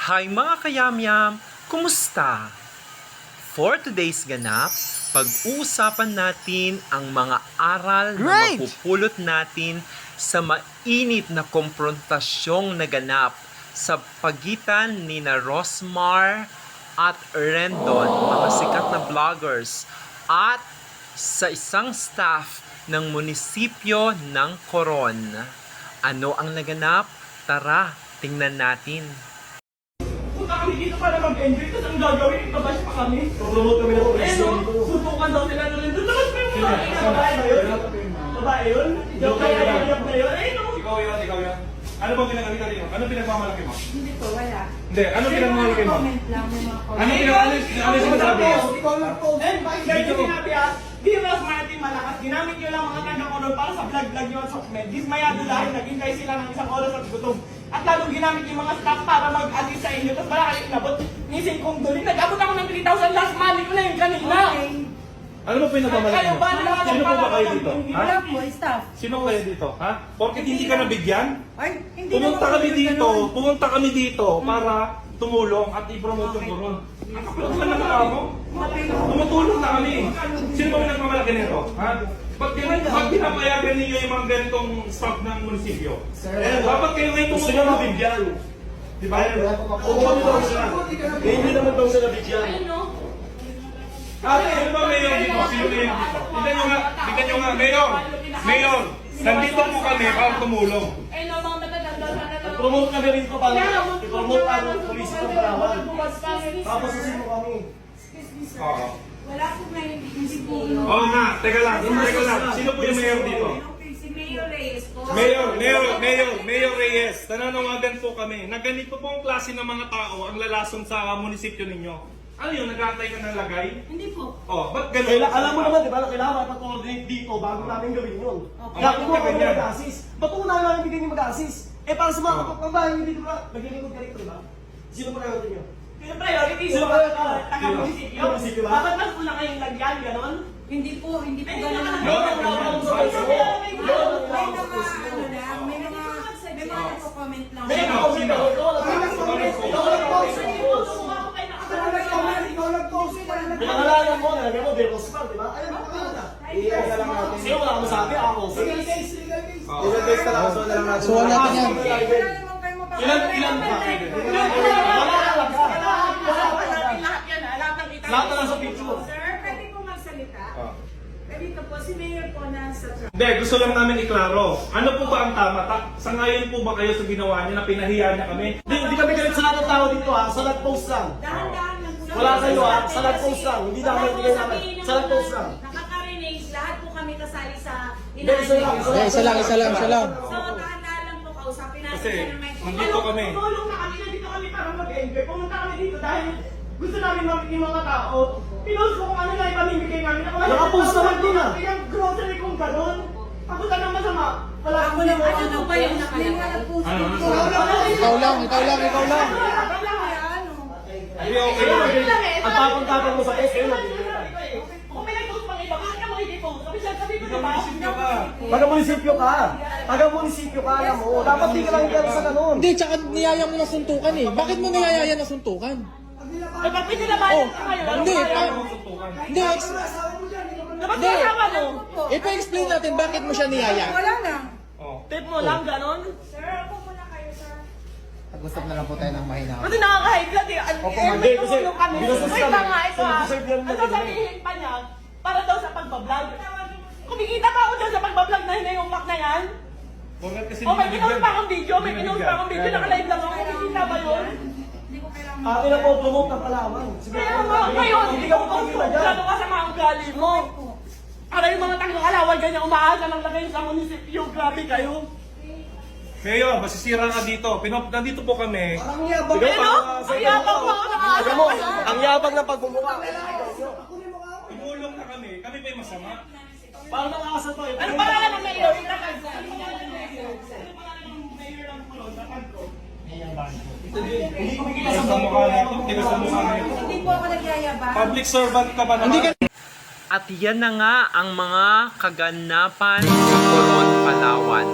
Hi mga kayamyam! Kumusta? For today's ganap, pag-uusapan natin ang mga aral na mapupulot natin sa mainit na komprontasyong naganap sa pagitan ni na Rosmar at Rendon, mga sikat na vloggers, at sa isang staff ng munisipyo ng Coron. Ano ang naganap? Tara, tingnan natin. Punta kami dito para mag-enjoy, tapos ang gagawin, itabash pa kami. Promote kami ng Eh no, susukan daw sila na rin. Tapos may mga babae ba yun? Babae yun? Joke kaya yung na yun? Eh no! Ikaw yan. Ano bang pinagalit dito? Ano pinagmamalaki mo? Hindi po, wala. Hindi, ano pinagmamalaki mo? Comment lang, may mga comment. Ano sinasabi mo? Ikaw lang po. Eh, bakit sinabi di mas Martin malakas. Ginamit nyo lang mga taga-Coron para sa vlog-vlog nyo at sokmed. Dismayado dahil naghintay sila ng isang oras at gutom. At lalong ginamit yung mga staff para mag-assist sa inyo. Tapos wala kayo inabot. Nising kong doon. Nag-abot ako ng 3,000 last money ko na yung kanina. Okay. Ano ba pinagmamalaki Kayo mo? ba naman Sino po ba kayo dito? Ha? Wala po, staff. Sino kayo dito? Ha? Porket hindi ka nabigyan? Ay, hindi Pumunta naman kami po dito, ganun. pumunta kami dito para tumulong at i-promote yung Coron. Ano ba naman mo? Tumutulong na kami. Sino ba nagmamalaki nito? Ha? Ba't pinapayagan ninyo yung mga ganitong staff ng munisipyo? Dapat kayo ngayon Gusto nyo tumutulong. mabigyan. Di ba? Umuwi daw sila. Eh, hindi naman daw sila bigyan. Sino ba mayor dito? Sino mayor dito? Tignan nyo nga, mayor, nandito po kami para tumulong. Eh no, mga matatanda sana na. Promote kami rito para i-promote ang police ng Palawan. Tapos Tapos susin mo kami. Oo. Wala po may hindi po. Oo nga, teka lang. Sino po yung mayor dito? Si Mayor Reyes po. Mayor Reyes, nananawagan po kami na ganito po ang klase ng mga tao ang lalason sa munisipyo ninyo. Ano yun, nag-aantay ka ng lagay? Hindi po. Oh, ba't ganun? Alam mo naman, di ba, na kailangan makipag-coordinate dito bago namin gawin yun. Kaya kung Bakit ka kami ganyan? mag-assist, ba't kung namin bigyan yung mag-assist? Eh, para sa mga kapag bahay nyo dito ba, naglilingkod ka rito, di ba? Sino pa kayo nyo? yung priority Sino sa ba? taga-munisipyo. Munisipyo ba? Bakit mas una kayong lagyan, ganon? Hindi po Hindi ganun. May mga nagko-comment lang. May nag-comment ako. Pinangalanan mo, nalagyan mo, Del Rosmar, di ba? Ayun, sino wala ka masabi? Ako. Legal case na lang, so na lang natin. So, natin yan. Ilan ba? Lahat na lang sa picture. Sir, pwede po magsalita? Dito po, si Mayor po nasa truck. Hindi, gusto lang namin iklaro. Ano po ba ang tama? Sangayon po ba kayo sa ginawa niya na pinahiya niya kami? Hindi kami galit sa lahat ng tao dito ha, sa nag-post lang. Dahan-dahan lang po. Wala kayo ha, sa nag-post lang. Hindi namin bigay namin. Sa nag-post lang. Nakaka-renage, lahat po kami kasali sa Hindi, isa lang. Isa lang. So, dahan-dahan lang po kausapin natin Kasi, siya ng may nandito kami. Tumulong na kami, nandito kami para mag-enjoy. Pumunta kami dito dahil gusto namin mamit yung mga tao. Pinost ko kung ano na ipamimigay namin. Nakapost naman din, ah. Yung grocery kong gano'n. Ako tanong masama. Wala Ako lang, ano ba yung nakalagay? Ikaw lang. Hindi, okay lang. Ang tapang-tapang mo sa S, kayo Kung may nag-post pang iba, bakit ka mag-i-post? Sabi ko diba? Taga-munisipyo ka. Taga-munisipyo ka, alam mo. Dapat di ka lang dyan sa ganun. Hindi, tsaka niyaya mo na suntukan eh. Bakit mo niyayaya na suntukan? Eh, bakit pinilabayan ka ngayon? Hindi, hindi, Dapat Hindi. kasama mo. ipa-explain natin bakit mo siya niyaya. Wala lang. Tip mo lang, gano'n. Sir, ako muna kayo, sir. Pag-usap na lang po tayo ng mahina. Kasi nakaka-high blood eh. Hindi, kasi kami. binastos Wait kami. lang nga, ito So, ah. deserve yan Ang na sasabihin pa niya, para daw sa pagbablog. Kumikita pa ako dyan sa pagbablog na hinayumak na yan. Kasi Oh, may pinost pa akong video, naka-live lang ako. Kumikita ba yun? Hindi ko kailangan. Atin na po, promote ng Palawan. Sige, Kaya nga, ngayon, hindi ka mo pagkita dyan. Gano'n ka sa mga ugali mo. Para yung mga taga-Kalawal, ganyan umaasa ng lagay sa munisipyo. Grabe kayo. Mayor, masisira ka dito. Nandito po kami. Ang yabang. Ano? Ang yabang mo ako Alam mo, ang yabang ng pagbumuka. Tumulong na kami. Kami pa yung masama. Paano nakakasal to? Ano pangalan ng mayor? Hindi ko bigyan Tigas sa sa mukha na ito. Tigas sa mukha na ito. Hindi po ako nagyayabang. Public servant ka ba naman? At yan na nga ang mga kaganapan sa Coron, Palawan.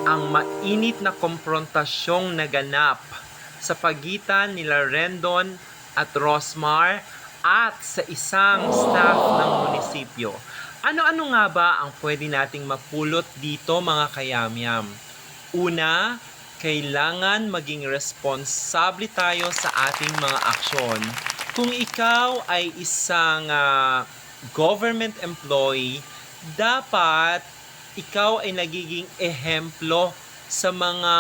Ang mainit na komprontasyong naganap sa pagitan nila Rendon at Rosmar at sa isang staff ng munisipyo. Ano-ano nga ba ang pwede nating mapulot dito mga kayamyam? Una, kailangan maging responsable tayo sa ating mga aksyon. Kung ikaw ay isang government employee, dapat ikaw ay nagiging ehemplo sa mga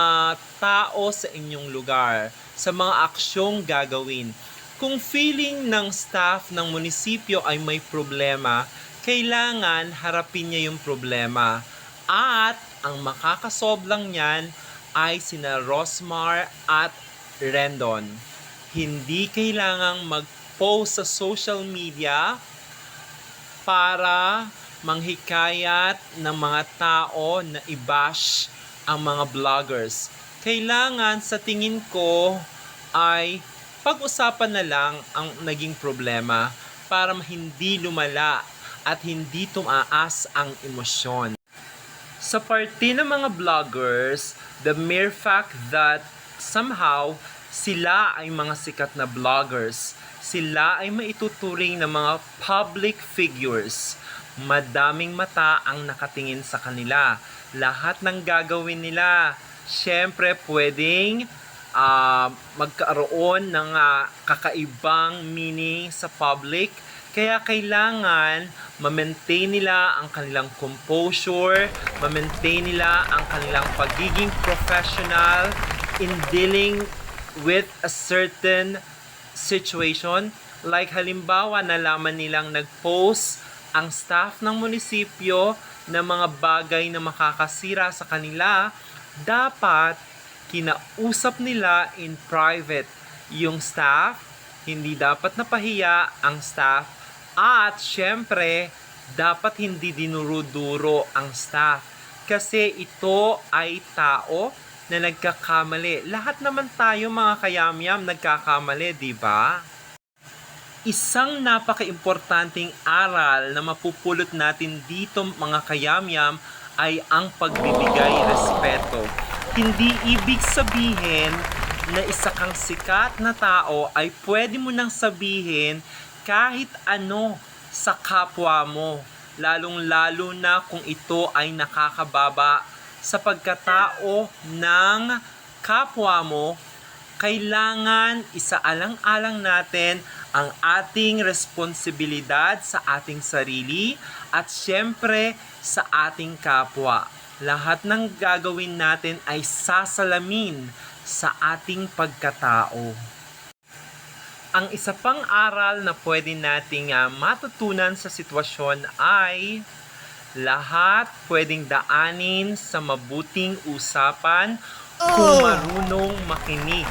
tao sa inyong lugar, sa mga aksyong gagawin. Kung feeling ng staff ng munisipyo ay may problema, kailangan harapin niya yung problema. At ang makakasolve lang niyan ay sina Rosmar at Rendon. Hindi kailangang mag-post sa social media para manghikayat ng mga tao na i-bash ang mga vloggers. Kailangan sa tingin ko ay pag-usapan na lang ang naging problema para hindi lumala at hindi tumaas ang emosyon. Sa parte ng mga vloggers, the mere fact that somehow sila ay mga sikat na vloggers, sila ay maituturing na mga public figures. Madaming mata ang nakatingin sa kanila. Lahat ng gagawin nila, syempre pwedeng magkaroon ng kakaibang meaning sa public. Kaya kailangan ma-maintain nila ang kanilang composure, ma-maintain nila ang kanilang pagiging professional in dealing with a certain situation. Like halimbawa, nalaman nilang nag-post ang staff ng munisipyo ng mga bagay na makakasira sa kanila, dapat kinausap nila in private yung staff, hindi dapat napahiya ang staff, at syempre, dapat hindi dinuruduro ang staff. Kasi ito ay tao na nagkakamali. Lahat naman tayo mga kayamyam nagkakamali, di ba? Isang napaka-importanting aral na mapupulot natin dito mga kayamyam ay ang pagbibigay respeto. Hindi ibig sabihin na isa kang sikat na tao ay pwede mo nang sabihin kahit ano sa kapwa mo, lalong-lalo na kung ito ay nakakababa sa pagkatao ng kapwa mo. Kailangan isaalang-alang natin ang ating responsibilidad sa ating sarili at syempre sa ating kapwa. Lahat ng gagawin natin ay sasalamin sa ating pagkatao. Ang isa pang aral na pwede nating matutunan sa sitwasyon ay lahat pwedeng daanin sa mabuting usapan kung marunong makinig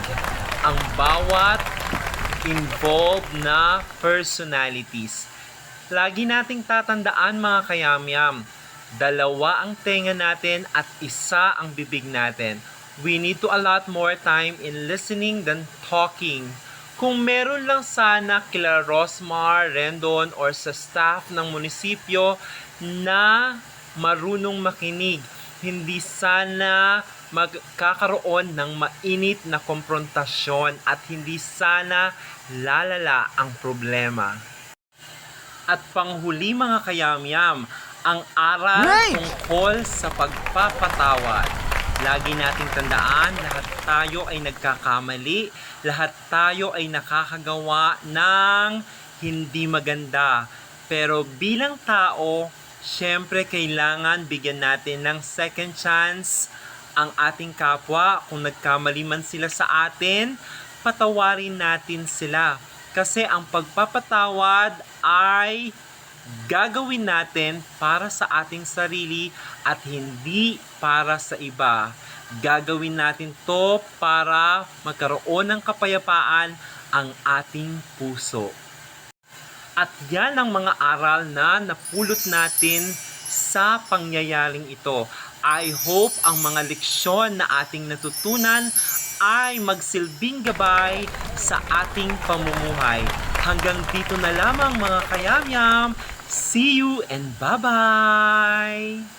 ang bawat involved na personalities. Lagi nating tatandaan mga kayamyam, dalawa ang tenga natin at isa ang bibig natin. We need to allot more time in listening than talking. Kung meron lang sana kila Rosmar, Rendon, or sa staff ng munisipyo na marunong makinig, hindi sana magkakaroon ng mainit na komprontasyon at hindi sana lalala ang problema. At panghuli mga kayamyam, ang aral tungkol sa pagpapatawad. Lagi nating tandaan, lahat tayo ay nagkakamali, lahat tayo ay nakakagawa ng hindi maganda. Pero bilang tao, syempre kailangan bigyan natin ng second chance ang ating kapwa. Kung nagkamali man sila sa atin, patawarin natin sila. Kasi ang pagpapatawad ay gagawin natin para sa ating sarili at hindi para sa iba. Gagawin natin to para magkaroon ng kapayapaan ang ating puso. At yan ang mga aral na napulot natin sa pangyayaring ito. I hope ang mga leksyon na ating natutunan ay magsilbing gabay sa ating pamumuhay. Hanggang dito na lamang mga kayamyam. See you and bye-bye!